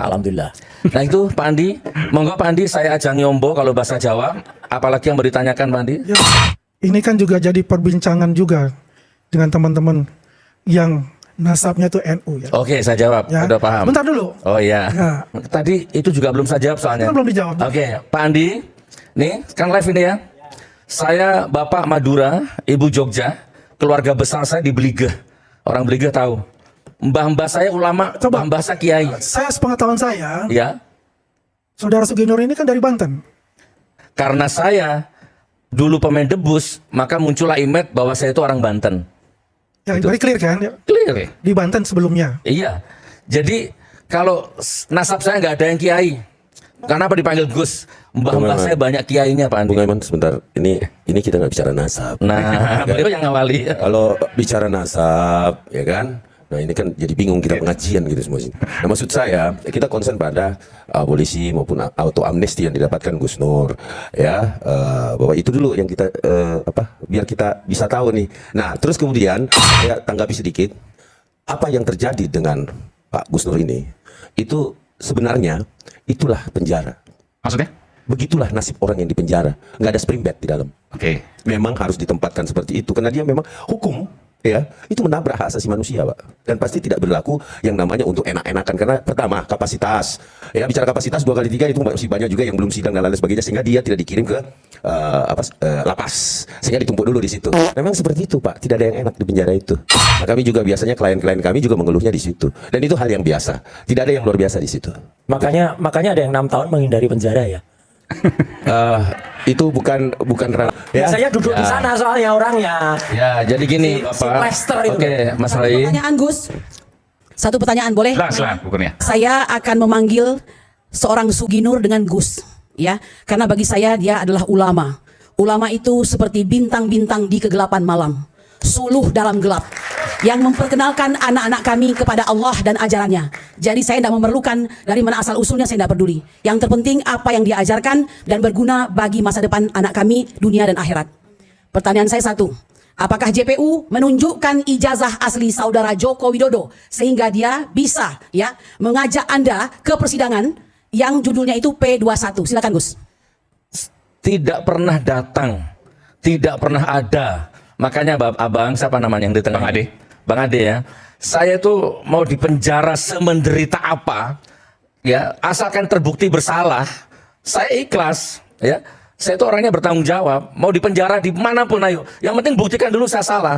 Alhamdulillah. Nah itu Pak Andi, monggo Pak Andi saya ajak nyombo kalau bahasa Jawa. Apalagi yang berditanyakan Pak Andi? Ya, ini kan juga jadi perbincangan juga dengan teman-teman yang nasabnya itu NU ya. Oke, saya jawab. Ya. Udah paham. Bentar dulu. Oh iya. Ya. Tadi itu juga belum saya jawab soalnya. Itu belum dijawab. Oke, Pak Andi, nih kan live ini ya. Saya Bapak Madura, Ibu Jogja, keluarga besar saya di Beligeh. Orang Beligeh tahu. Mbah-mbah saya ulama, Coba. mbah-mbah saya kiai. Saya sepengetahuan saya, Ya, saudara Suginur ini kan dari Banten. karena saya dulu pemain debus, maka muncullah image bahwa saya itu orang Banten. Ya, very clear kan? Ya. Clear ya? Di Banten sebelumnya. Iya. Jadi kalau nasab saya nggak ada yang kiai. Kenapa dipanggil Gus? Mbah-mbah saya banyak kiainya Pak Andi. Bung Aiman sebentar, ini kita nggak bicara nasab. Nah, beliau yang ngawali. Kalau bicara nasab, ya kan? Nah ini kan jadi bingung kita pengajian gitu semua sini. Nah maksud saya kita konsen pada abolisi maupun auto amnesti yang didapatkan Gus Nur, ya bahwa itu dulu yang kita biar kita bisa tahu nih. Nah terus kemudian saya tanggapi sedikit apa yang terjadi dengan Pak Gus Nur ini itu sebenarnya itulah penjara. Maksudnya? Begitulah nasib orang yang di penjara, nggak ada spring bed di dalam. Oke. Memang harus ditempatkan seperti itu karena dia memang hukum ya itu menabrak hak asasi manusia Pak, dan pasti tidak berlaku yang namanya untuk enak-enakan karena pertama kapasitas ya, bicara kapasitas 2x3 itu masih banyak juga yang belum sidang dan lain sebagainya sehingga dia tidak dikirim ke lapas sehingga ditumpuk dulu di situ. Memang seperti itu Pak, tidak ada yang enak di penjara itu. Nah, kami juga biasanya klien-klien kami juga mengeluhnya di situ dan itu hal yang biasa, tidak ada yang luar biasa di situ. Makanya ada yang 6 tahun menghindari penjara ya. Itu bukan ya. Biasanya duduk di sana soalnya orangnya. Ya, jadi gini Si Bapak. Lester itu. Oke, Mas Rai. Pertanyaan Gus, satu pertanyaan boleh? Silakan bukunya. Saya akan memanggil seorang Suginur dengan Gus, ya, karena bagi saya dia adalah ulama. Ulama itu seperti bintang-bintang di kegelapan malam, suluh dalam gelap, yang memperkenalkan anak-anak kami kepada Allah dan ajarannya. Jadi saya tidak memerlukan dari mana asal usulnya, saya tidak peduli. Yang terpenting apa yang dia ajarkan dan berguna bagi masa depan anak kami, dunia dan akhirat. Pertanyaan saya satu, apakah JPU menunjukkan ijazah asli saudara Joko Widodo sehingga dia bisa ya mengajak Anda ke persidangan yang judulnya itu P21? Silakan Gus. Tidak pernah datang, tidak pernah ada. Makanya abang siapa namanya yang di tengah? Bang Ade. Bang Ade ya. Saya tuh mau dipenjara semenderita apa, ya asalkan terbukti bersalah, saya ikhlas. Ya, saya itu orangnya bertanggung jawab. Mau dipenjara dimanapun ayo. Yang penting buktikan dulu saya salah.